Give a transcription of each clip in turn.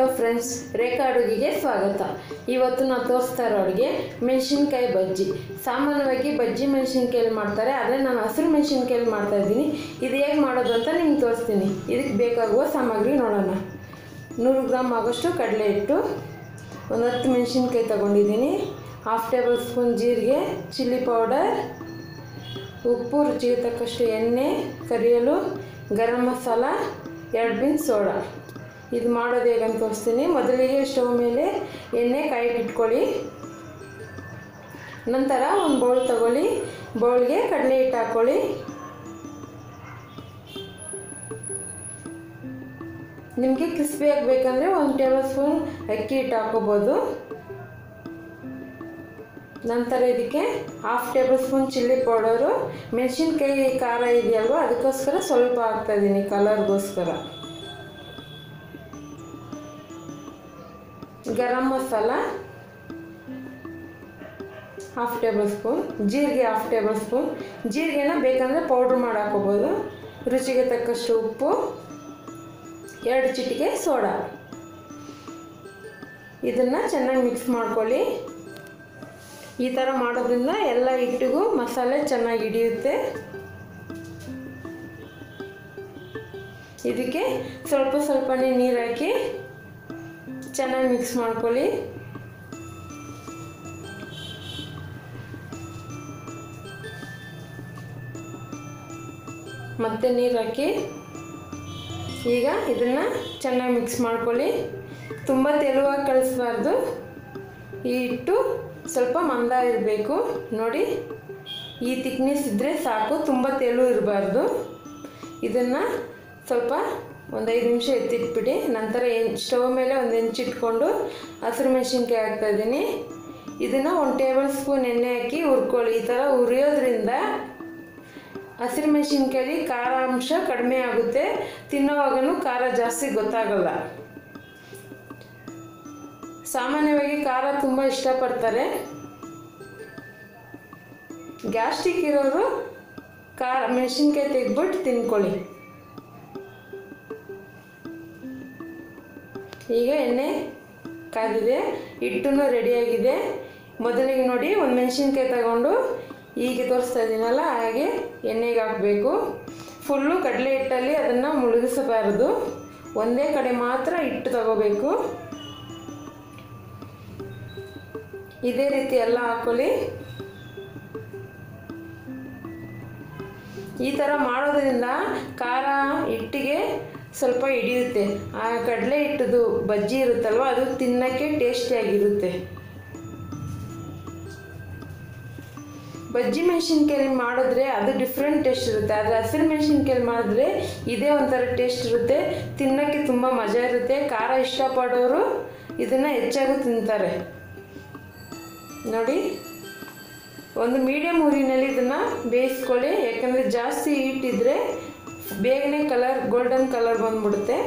Hello friends, ರೇಖಾ ಅಡುಗೆಗೆ ಸ್ವಾಗತ. ಇವತ್ತು ನಾನು ತೋರಿಸ್ತಾ ಇರೋ ಅಡುಗೆ ಮೆಣಸಿನ್ಕಾಯಿ ಬಜ್ಜಿ. ಸಾಮಾನ್ಯವಾಗಿ ಬಜ್ಜಿ ಮೆಣಸಿನ್ಕಾಯಲ್ಲಿ ಮಾಡ್ತಾರೆ, ಆದರೆ ನಾನು ಹಸಿರು ಮೆಣಸಿನ್ಕಾಯಲ್ಲಿ ಮಾಡ್ತಾ ಇದ್ದೀನಿ. ಇದು ಹೇಗೆ ಮಾಡೋದು ಅಂತ ನಿಮ್ಗೆ ತೋರಿಸ್ತೀನಿ. ಇದಕ್ಕೆ ಬೇಕಾಗುವ ಸಾಮಗ್ರಿ ನೋಡೋಣ. 100 ಗ್ರಾಮ್ ಆಗೋಷ್ಟು ಕಡಲೆ ಹಿಟ್ಟು, ಒಂದು 10 ಮೆಣಸಿನ್ಕಾಯಿ ತೊಗೊಂಡಿದ್ದೀನಿ, 1/2 ಟೇಬಲ್ ಸ್ಪೂನ್ ಜೀರಿಗೆ, ಚಿಲ್ಲಿ ಪೌಡರ್, ಉಪ್ಪು, ರುಚಿಗೆ ತಕ್ಕಷ್ಟು ಎಣ್ಣೆ, ಕರಿಯಲು, ಗರಂ ಮಸಾಲ, 2 ಪಿಂಚ್ ಸೋಡಾ. ಇದು ಮಾಡೋದು ಹೇಗಂತ ತೋರಿಸ್ತೀನಿ. ಮೊದಲಿಗೆ ಸ್ಟವ್ ಮೇಲೆ ಎಣ್ಣೆ ಕಾಯಿಗೆ ಇಟ್ಕೊಳ್ಳಿ. ನಂತರ ಒಂದು ಬೌಲ್ ತಗೊಳ್ಳಿ, ಬೌಲ್ಗೆ ಕಡಲೆ ಹಿಟ್ಟು ಹಾಕ್ಕೊಳ್ಳಿ. ನಿಮಗೆ ಕ್ರಿಸ್ಪಿ ಆಗಬೇಕಂದ್ರೆ 1 ಟೇಬಲ್ ಸ್ಪೂನ್ ಅಕ್ಕಿ ಹಿಟ್ಟು ಹಾಕೋಬೋದು. ನಂತರ ಇದಕ್ಕೆ 1/2 ಟೇಬಲ್ ಸ್ಪೂನ್ ಚಿಲ್ಲಿ ಪೌಡರು. ಮೆಣಸಿನ್ಕಾಯಿ ಖಾರ ಇದೆಯಲ್ವ, ಅದಕ್ಕೋಸ್ಕರ ಸ್ವಲ್ಪ ಹಾಕ್ತಾಯಿದ್ದೀನಿ, ಕಲರ್ಗೋಸ್ಕರ. ಗರಂ ಮಸಾಲ 1/2 ಟೇಬಲ್ ಸ್ಪೂನ್, ಜೀರಿಗೆ 1/2 ಟೇಬಲ್ ಸ್ಪೂನ್. ಜೀರಿಗೆನ ಬೇಕಂದರೆ ಪೌಡ್ರ್ ಮಾಡಿ ಹಾಕೋಬೋದು. ರುಚಿಗೆ ತಕ್ಕಷ್ಟು ಉಪ್ಪು, 2 ಚಿಟಿಕೆ ಸೋಡಾ. ಇದನ್ನು ಚೆನ್ನಾಗಿ ಮಿಕ್ಸ್ ಮಾಡ್ಕೊಳ್ಳಿ. ಈ ಥರ ಮಾಡೋದ್ರಿಂದ ಎಲ್ಲ ಹಿಟ್ಟಿಗೂ ಮಸಾಲೆ ಚೆನ್ನಾಗಿ ಹಿಡಿಯುತ್ತೆ. ಇದಕ್ಕೆ ಸ್ವಲ್ಪ ಸ್ವಲ್ಪನೇ ನೀರು ಹಾಕಿ ಚೆನ್ನಾಗಿ ಮಿಕ್ಸ್ ಮಾಡ್ಕೊಳ್ಳಿ. ಮತ್ತೆ ನೀರು ಹಾಕಿ ಈಗ ಇದನ್ನು ಚೆನ್ನಾಗಿ ಮಿಕ್ಸ್ ಮಾಡ್ಕೊಳ್ಳಿ. ತುಂಬ ತೆಳುವಾಗಿ ಕಳಿಸ್ಬಾರ್ದು. ಈ ಹಿಟ್ಟು ಸ್ವಲ್ಪ ಮಂದ ಇರಬೇಕು. ನೋಡಿ, ಈ ತಿಕ್ನೆಸ್ ಇದ್ದರೆ ಸಾಕು, ತುಂಬ ತೆಳು ಇರಬಾರ್ದು. ಇದನ್ನು ಸ್ವಲ್ಪ ಒಂದು 5 ನಿಮಿಷ ಎತ್ತಿಟ್ಬಿಡಿ. ನಂತರ ಸ್ಟವ್ ಮೇಲೆ ಒಂದು ಹೆಂಚಿಟ್ಕೊಂಡು ಹಸಿರು ಮೆಣಸಿನ್ಕಾಯಿ ಹಾಕ್ತಾಯಿದ್ದೀನಿ. ಇದನ್ನು 1 ಟೇಬಲ್ ಸ್ಪೂನ್ ಎಣ್ಣೆ ಹಾಕಿ ಹುರ್ಕೊಳ್ಳಿ. ಈ ಥರ ಹುರಿಯೋದ್ರಿಂದ ಹಸಿರು ಮೆಣಸಿನ್ಕಾಯಿ ಖಾರ ಅಂಶ ಕಡಿಮೆ ಆಗುತ್ತೆ, ತಿನ್ನೋವಾಗೂ ಖಾರ ಜಾಸ್ತಿ ಗೊತ್ತಾಗಲ್ಲ. ಸಾಮಾನ್ಯವಾಗಿ ಖಾರ ತುಂಬ ಇಷ್ಟಪಡ್ತಾರೆ. ಗ್ಯಾಸ್ಟ್ರಿಕ್ ಇರೋರು ಖಾರ ಮೆಣಸಿನ್ಕಾಯಿ ತೆಗೆದ್ಬಿಟ್ಟು ತಿನ್ಕೊಳ್ಳಿ. ಈಗ ಎಣ್ಣೆ ಕಾದಿದೆ, ಹಿಟ್ಟೂ ರೆಡಿಯಾಗಿದೆ. ಮೊದಲಿಗೆ ನೋಡಿ, ಒಂದು ಮೆಣಸಿನ್ಕಾಯಿ ತಗೊಂಡು ಹೀಗೆ ತೋರಿಸ್ತಾ ಇದ್ದೀನಲ್ಲ, ಹಾಗೆ ಎಣ್ಣೆಗೆ ಹಾಕಬೇಕು. ಫುಲ್ಲು ಕಡಲೆ ಹಿಟ್ಟಲ್ಲಿ ಅದನ್ನು ಮುಳುಗಿಸಬಾರದು, ಒಂದೇ ಕಡೆ ಮಾತ್ರ ಹಿಟ್ಟು ತಗೋಬೇಕು. ಇದೇ ರೀತಿ ಎಲ್ಲ ಹಾಕೊಳ್ಳಿ. ಈ ಥರ ಮಾಡೋದ್ರಿಂದ ಖಾರ ಹಿಟ್ಟಿಗೆ ಸ್ವಲ್ಪ ಹಿಡಿಯುತ್ತೆ. ಆ ಕಡಲೆ ಹಿಟ್ಟದು ಬಜ್ಜಿ ಇರುತ್ತಲ್ವ, ಅದು ತಿನ್ನೋಕ್ಕೆ ಟೇಸ್ಟಿಯಾಗಿರುತ್ತೆ. ಬಜ್ಜಿ ಮೆಣಸಿನ್ಕಾಯಲ್ಲಿ ಮಾಡಿದ್ರೆ ಅದು ಡಿಫ್ರೆಂಟ್ ಟೇಸ್ಟ್ ಇರುತ್ತೆ, ಆದರೆ ಹಸಿರು ಮೆಣಸಿನ್ಕಾಯಲ್ಲಿ ಮಾಡಿದ್ರೆ ಇದೇ ಒಂಥರ ಟೇಸ್ಟ್ ಇರುತ್ತೆ, ತಿನ್ನೋಕ್ಕೆ ತುಂಬ ಮಜಾ ಇರುತ್ತೆ. ಖಾರ ಇಷ್ಟಪಡೋರು ಇದನ್ನು ಹೆಚ್ಚಾಗಿ ತಿಂತಾರೆ. ನೋಡಿ, ಒಂದು ಮೀಡಿಯಮ್ ಊರಿನಲ್ಲಿ ಇದನ್ನು ಬೇಯಿಸ್ಕೊಳ್ಳಿ. ಯಾಕಂದರೆ ಜಾಸ್ತಿ ಹಿಟ್ಟಿದ್ರೆ ಬೇಗನೆ ಗೋಲ್ಡನ್ ಕಲರ್ ಬಂದ್ಬಿಡುತ್ತೆ.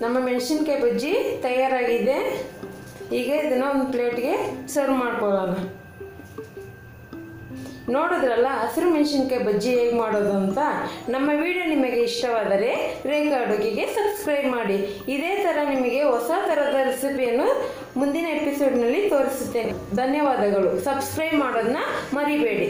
ನಮ್ಮ ಮೆಣಸಿನ್ಕಾಯಿ ಬಜ್ಜಿ ತಯಾರಾಗಿದೆ. ಈಗ ಇದನ್ನು ಒಂದು ಪ್ಲೇಟ್ಗೆ ಸರ್ವ್ ಮಾಡ್ಕೊಳ್ಳೋಣ. ನೋಡಿದ್ರಲ್ಲ ಹಸಿರು ಮೆಣಸಿನ್ಕಾಯಿ ಬಜ್ಜಿ ಹೇಗೆ ಮಾಡೋದು ಅಂತ. ನಮ್ಮ ವಿಡಿಯೋ ನಿಮಗೆ ಇಷ್ಟವಾದರೆ ರೇಖಾ ಅಡುಗೆಗೆ ಸಬ್ಸ್ಕ್ರೈಬ್ ಮಾಡಿ. ಇದೇ ಥರ ನಿಮಗೆ ಹೊಸ ಥರದ ರೆಸಿಪಿಯನ್ನು ಮುಂದಿನ ಎಪಿಸೋಡ್ನಲ್ಲಿ ತೋರಿಸುತ್ತೇನೆ. ಧನ್ಯವಾದಗಳು. ಸಬ್ಸ್ಕ್ರೈಬ್ ಮಾಡೋದನ್ನ ಮರಿಬೇಡಿ.